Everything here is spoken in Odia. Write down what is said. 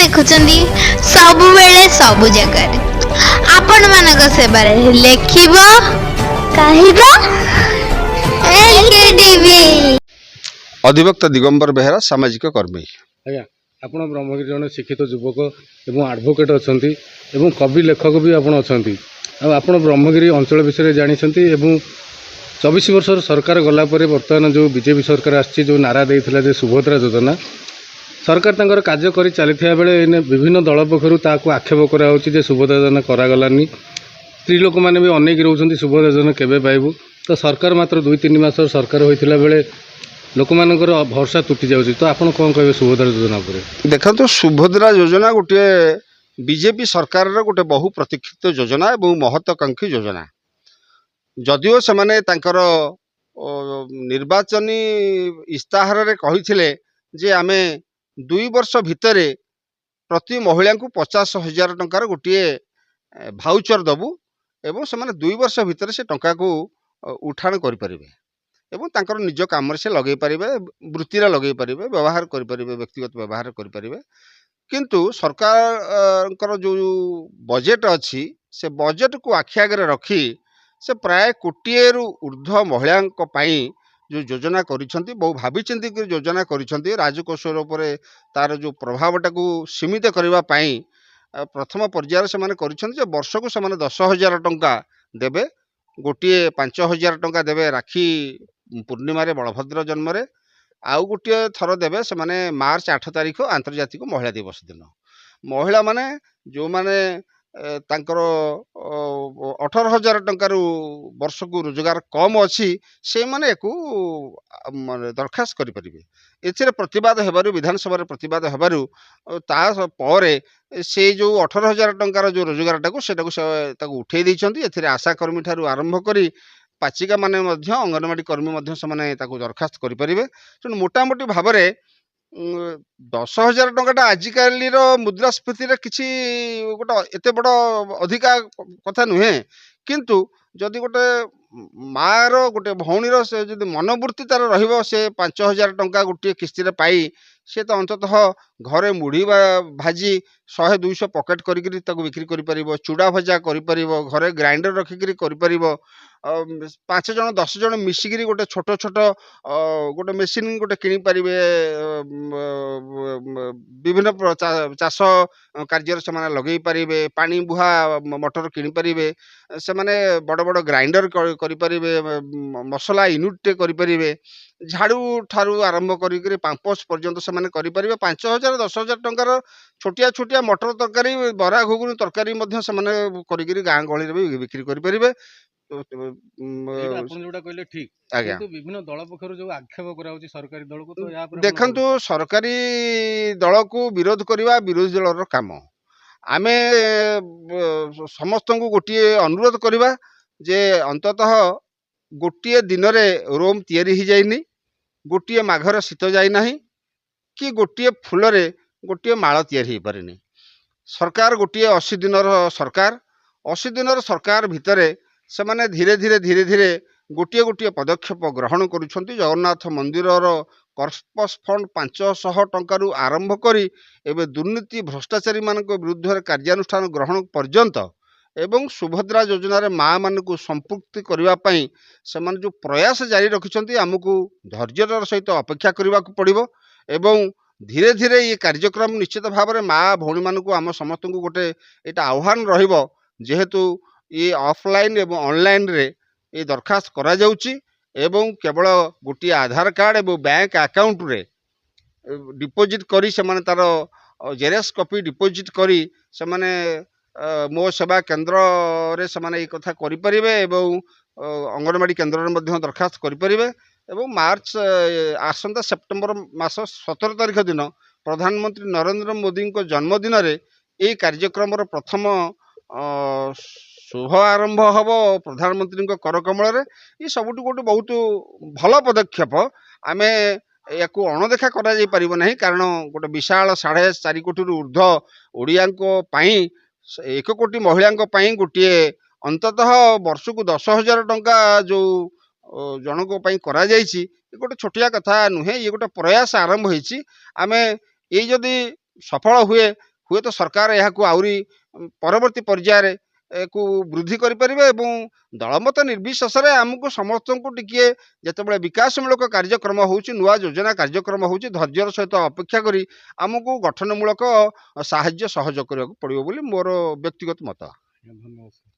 ଦେଖୁଛନ୍ତି ସବୁବେଳେ ସବୁ ଜାଗାରେ ଆପଣମାନଙ୍କ ସେବାରେ ଲେଖିବ କହିବ LKTV। ଅଧିବକ୍ତା ଦିଗମ୍ବର ବେହେରା ସାମାଜିକ କର୍ମୀ। ଆଜ୍ଞା, ଆପଣ ବ୍ରହ୍ମଗିରି ଜଣେ ଶିକ୍ଷିତ ଯୁବକ ଏବଂ ଆଡ଼ଭୋକେଟ୍ ଅଛନ୍ତି ଏବଂ କବି ଲେଖକ ବି ଆପଣ ଅଛନ୍ତି। ଆଉ ଆପଣ ବ୍ରହ୍ମଗିରି ଅଞ୍ଚଳ ବିଷୟରେ ଜାଣିଛନ୍ତି ଏବଂ 24 ବର୍ଷର ସରକାର ଗଲା ପରେ ବର୍ତ୍ତମାନ ଯେଉଁ ବିଜେପି ସରକାର ଆସିଛି, ଯେଉଁ ନାରା ଦେଇଥିଲା ଯେ ସୁଭଦ୍ରା ଯୋଜନା, ସରକାର ତାଙ୍କର କାର୍ଯ୍ୟ କରି ଚାଲିଥିବା ବେଳେ ଏଇନେ ବିଭିନ୍ନ ଦଳ ପକ୍ଷରୁ ତାହାକୁ ଆକ୍ଷେପ କରାହେଉଛି ଯେ ସୁଭଦ୍ରା ଯୋଜନା କରାଗଲାନି। ସ୍ତ୍ରୀ ଲୋକମାନେ ବି ଅନେଇକି ରହୁଛନ୍ତି ସୁଭଦ୍ରା ଯୋଜନା କେବେ ପାଇବୁ। ତ ସରକାର ମାତ୍ର 2-3 ମାସର ସରକାର ହୋଇଥିଲା ବେଳେ ଲୋକମାନଙ୍କର ଭରସା ତୁଟି ଯାଉଛି। ତ ଆପଣ କ'ଣ କହିବେ ସୁଭଦ୍ରା ଯୋଜନା ଉପରେ? ଦେଖନ୍ତୁ, ସୁଭଦ୍ରା ଯୋଜନା ଗୋଟିଏ ବିଜେପି ସରକାରର ଗୋଟେ ବହୁ ପ୍ରତୀକ୍ଷିତ ଯୋଜନା ଏବଂ ମହତ୍ୱାକାଂକ୍ଷୀ ଯୋଜନା। ଯଦିଓ ସେମାନେ ତାଙ୍କର ନିର୍ବାଚନୀ ଇସ୍ତାହାରରେ କହିଥିଲେ ଯେ ଆମେ 2 ବର୍ଷ ଭିତରେ ପ୍ରତି ମହିଳାଙ୍କୁ 50,000 ଟଙ୍କାର ଗୋଟିଏ ଭାଉଚର ଦେବୁ ଏବଂ ସେମାନେ 2 ବର୍ଷ ଭିତରେ ସେ ଟଙ୍କାକୁ ଉଠାଣ କରିପାରିବେ ଏବଂ ତାଙ୍କର ନିଜ କାମରେ ସେ ଲଗାଇ ପାରିବେ, ବୃତ୍ତିରେ ଲଗାଇ ପାରିବେ, ବ୍ୟବହାର କରିପାରିବେ, ବ୍ୟକ୍ତିଗତ ବ୍ୟବହାର କରିପାରିବେ। କିନ୍ତୁ ସରକାରଙ୍କର ଯେଉଁ ବଜେଟ୍ ଅଛି ସେ ବଜେଟ୍କୁ ଆଖି ଆଗରେ ରଖି ସେ ପ୍ରାୟ 1 କୋଟିଏରୁ ଉର୍ଦ୍ଧ୍ୱ ମହିଳାଙ୍କ ପାଇଁ ଯେଉଁ ଯୋଜନା କରିଛନ୍ତି, ବହୁ ଭାବିଚିନ୍ତି ଯୋଜନା କରିଛନ୍ତି। ରାଜକୋଷର ଉପରେ ତାର ଯେଉଁ ପ୍ରଭାବଟାକୁ ସୀମିତ କରିବା ପାଇଁ ପ୍ରଥମ ପର୍ଯ୍ୟାୟରେ ସେମାନେ କରିଛନ୍ତି ଯେ ବର୍ଷକୁ ସେମାନେ 10,000 ଟଙ୍କା ଦେବେ। ଗୋଟିଏ 5,000 ଟଙ୍କା ଦେବେ ରାକ୍ଷୀ ପୂର୍ଣ୍ଣିମାରେ ବଳଭଦ୍ର ଜନ୍ମରେ, ଆଉ ଗୋଟିଏ ଥର ଦେବେ ସେମାନେ ମାର୍ଚ୍ଚ 8 ତାରିଖ ଆନ୍ତର୍ଜାତିକ ମହିଳା ଦିବସ ଦିନ। ମହିଳାମାନେ ଯେଉଁମାନେ ତାଙ୍କର 18,000 ଟଙ୍କାରୁ ବର୍ଷକୁ ରୋଜଗାର କମ୍ ଅଛି ସେମାନେ ୟାକୁ ଦରଖାସ୍ତ କରିପାରିବେ। ଏଥିରେ ପ୍ରତିବାଦ ହେବାରୁ, ବିଧାନସଭାରେ ପ୍ରତିବାଦ ହେବାରୁ ତା ପରେ ସେ ଯେଉଁ 18,000 ଟଙ୍କାର ଯେଉଁ ରୋଜଗାରଟାକୁ ସେଟାକୁ ତାକୁ ଉଠେଇ ଦେଇଛନ୍ତି। ଏଥିରେ ଆଶା କର୍ମୀ ଠାରୁ ଆରମ୍ଭ କରି ପାଚିକା ମାନେ ମଧ୍ୟ, ଅଙ୍ଗନବାଡ଼ି କର୍ମୀ ମଧ୍ୟ ସେମାନେ ତାକୁ ଦରଖାସ୍ତ କରିପାରିବେ। ତେଣୁ ମୋଟାମୋଟି ଭାବରେ 10,000 ଟଙ୍କାଟା ଆଜିକାଲିର ମୁଦ୍ରାସ୍ଫୀତିରେ କିଛି ଗୋଟେ ଏତେ ବଡ଼ ଅଧିକା କଥା ନୁହେଁ। କିନ୍ତୁ ଯଦି ଗୋଟେ ମାଆର, ଗୋଟେ ଭଉଣୀର ସେ ଯଦି ମନୋବୃତ୍ତି ତାର ରହିବ, ସେ 5,000 ଟଙ୍କା ଗୋଟିଏ କିସ୍ତିରେ ପାଇ ସେ ତ ଅନ୍ତତଃ ଘରେ ମୁଢ଼ି ଭାଜି 100-200 ପକେଟ୍ କରିକିରି ତାକୁ ବିକ୍ରି କରିପାରିବ, ଚୁଡ଼ା ଭଜା କରିପାରିବ, ଘରେ ଗ୍ରାଇଣ୍ଡର ରଖିକିରି କରିପାରିବ। 5 ଜଣ 10 ଜଣ ମିଶିକିରି ଗୋଟେ ଛୋଟ ଗୋଟେ ମେସିନ୍ ଗୋଟେ କିଣିପାରିବେ। ବିଭିନ୍ନ ଚାଷ କାର୍ଯ୍ୟରେ ସେମାନେ ଲଗେଇ ପାରିବେ, ପାଣି ବୁହା ମଟର କିଣିପାରିବେ, ସେମାନେ ବଡ଼ ବଡ଼ ଗ୍ରାଇଣ୍ଡର କରିପାରିବେ, ମସଲା ୟୁନିଟ୍ଟେ କରିପାରିବେ, ଝାଡ଼ୁ ଠାରୁ ଆରମ୍ଭ କରିକିରି ପାମ୍ପସ୍ ପର୍ଯ୍ୟନ୍ତ ସେମାନେ କରିପାରିବେ। 5,000 10,000 ଟଙ୍କାର ଛୋଟିଆ ମଟର ତରକାରୀ, ବରା ଘୁଗୁନି ତରକାରୀ ମଧ୍ୟ ସେମାନେ କରିକିରି ଗାଁ ଗହଳିରେ ବି ବିକ୍ରି କରିପାରିବେ। ଆପଣ ଯୋଉଟା କହିଲେ ଠିକ୍, ଆଜ୍ଞା, କିନ୍ତୁ ବିଭିନ୍ନ ଦଳ ପକ୍ଷରୁ ଯେଉଁ ଆକ୍ଷେପ କରାଯାଉଛି ସରକାରୀ ଦଳକୁ, ତ ୟା ଉପରେ ଦେଖନ୍ତୁ, ସରକାରୀ ଦଳକୁ ବିରୋଧ କରିବା ବିରୋଧୀ ଦଳର କାମ। ଆମେ ସମସ୍ତଙ୍କୁ ଗୋଟିଏ ଅନୁରୋଧ କରିବା ଯେ ଅନ୍ତତଃ ଗୋଟିଏ ଦିନରେ ରୋମ୍ ତିଆରି ହେଇଯାଇନି, ଗୋଟିଏ ମାଘର ଶୀତ ଯାଇନାହିଁ, କି ଗୋଟିଏ ଫୁଲରେ ଗୋଟିଏ ମାଳ ତିଆରି ହେଇପାରିନି। ସରକାର ଗୋଟିଏ 80 ଦିନର ସରକାର। 80 ଦିନର ସରକାର ଭିତରେ ସେମାନେ ଧୀରେ ଧୀରେ ଗୋଟିଏ ପଦକ୍ଷେପ ଗ୍ରହଣ କରୁଛନ୍ତି। ଜଗନ୍ନାଥ ମନ୍ଦିରର କର୍ପସ୍ ଫଣ୍ଡ 500 ଟଙ୍କାରୁ ଆରମ୍ଭ କରି ଏବେ ଦୁର୍ନୀତି ଭ୍ରଷ୍ଟାଚାରୀମାନଙ୍କ ବିରୁଦ୍ଧରେ କାର୍ଯ୍ୟାନୁଷ୍ଠାନ ଗ୍ରହଣ ପର୍ଯ୍ୟନ୍ତ ଏବଂ ସୁଭଦ୍ରା ଯୋଜନାରେ ମାଆମାନଙ୍କୁ ସମ୍ପୃକ୍ତି କରିବା ପାଇଁ ସେମାନେ ଯେଉଁ ପ୍ରୟାସ ଜାରି ରଖିଛନ୍ତି, ଆମକୁ ଧୈର୍ଯ୍ୟର ସହିତ ଅପେକ୍ଷା କରିବାକୁ ପଡ଼ିବ ଏବଂ ଧୀରେ ଏ କାର୍ଯ୍ୟକ୍ରମ ନିଶ୍ଚିତ ଭାବରେ ମା ଭଉଣୀମାନଙ୍କୁ, ଆମ ସମସ୍ତଙ୍କୁ ଗୋଟେ ଏଇଟା ଆହ୍ୱାନ ରହିବ। ଯେହେତୁ ଏ ଅଫଲାଇନ୍ ଏବଂ ଅନଲାଇନ୍ରେ ଏ ଦରଖାସ୍ତ କରାଯାଉଛି ଏବଂ କେବଳ ଗୋଟିଏ ଆଧାର କାର୍ଡ଼ ଏବଂ ବ୍ୟାଙ୍କ ଆକାଉଣ୍ଟରେ ଡିପୋଜିଟ୍ କରି ସେମାନେ ତାର ଜେରକ୍ସ କପି ଡିପୋଜିଟ୍ କରି ସେମାନେ ମୋ ସେବା କେନ୍ଦ୍ରରେ ସେମାନେ ଏଇ କଥା କରିପାରିବେ ଏବଂ ଅଙ୍ଗନବାଡ଼ି କେନ୍ଦ୍ରରେ ମଧ୍ୟ ଦରଖାସ୍ତ କରିପାରିବେ। ଏବଂ ଆସନ୍ତା ସେପ୍ଟେମ୍ବର ମାସ 17 ତାରିଖ ଦିନ ପ୍ରଧାନମନ୍ତ୍ରୀ ନରେନ୍ଦ୍ର ମୋଦିଙ୍କ ଜନ୍ମଦିନରେ ଏହି କାର୍ଯ୍ୟକ୍ରମର ପ୍ରଥମ ଶୁଭ ଆରମ୍ଭ ହେବ ପ୍ରଧାନମନ୍ତ୍ରୀଙ୍କ କରକମଳରେ। ଏ ସବୁଠୁ ଗୋଟେ ବହୁତ ଭଲ ପଦକ୍ଷେପ। ଆମେ ୟାକୁ ଅଣଦେଖା କରାଯାଇ ପାରିବ ନାହିଁ, କାରଣ ଗୋଟେ ବିଶାଳ 4.5 କୋଟିରୁ ଉର୍ଦ୍ଧ୍ୱ ଓଡ଼ିଆଙ୍କ ପାଇଁ, 1 କୋଟି ମହିଳାଙ୍କ ପାଇଁ ଗୋଟିଏ ଅନ୍ତତଃ ବର୍ଷକୁ 10,000 ଟଙ୍କା ଯେଉଁ ଜଣଙ୍କ ପାଇଁ କରାଯାଇଛି, ଏ ଗୋଟେ ଛୋଟିଆ କଥା ନୁହେଁ। ଇଏ ଗୋଟେ ପ୍ରୟାସ ଆରମ୍ଭ ହେଇଛି। ଆମେ ଏଇ ଯଦି ସଫଳ ହୁଏ ହୁଏତ ସରକାର ଏହାକୁ ଆହୁରି ପରବର୍ତ୍ତୀ ପର୍ଯ୍ୟାୟରେ ଏକୁ ବୃଦ୍ଧି କରିପାରିବେ ଏବଂ ଦଳମତ ନିର୍ବିଶେଷରେ ଆମକୁ ସମସ୍ତଙ୍କୁ ଟିକିଏ ଯେତେବେଳେ ବିକାଶମୂଳକ କାର୍ଯ୍ୟକ୍ରମ ହେଉଛି, ନୂଆ ଯୋଜନା କାର୍ଯ୍ୟକ୍ରମ ହେଉଛି, ଧୈର୍ଯ୍ୟର ସହିତ ଅପେକ୍ଷା କରି ଆମକୁ ଗଠନମୂଳକ ସାହାଯ୍ୟ ସହଯୋଗ କରିବାକୁ ପଡ଼ିବ ବୋଲି ମୋର ବ୍ୟକ୍ତିଗତ ମତ। ଧନ୍ୟବାଦ।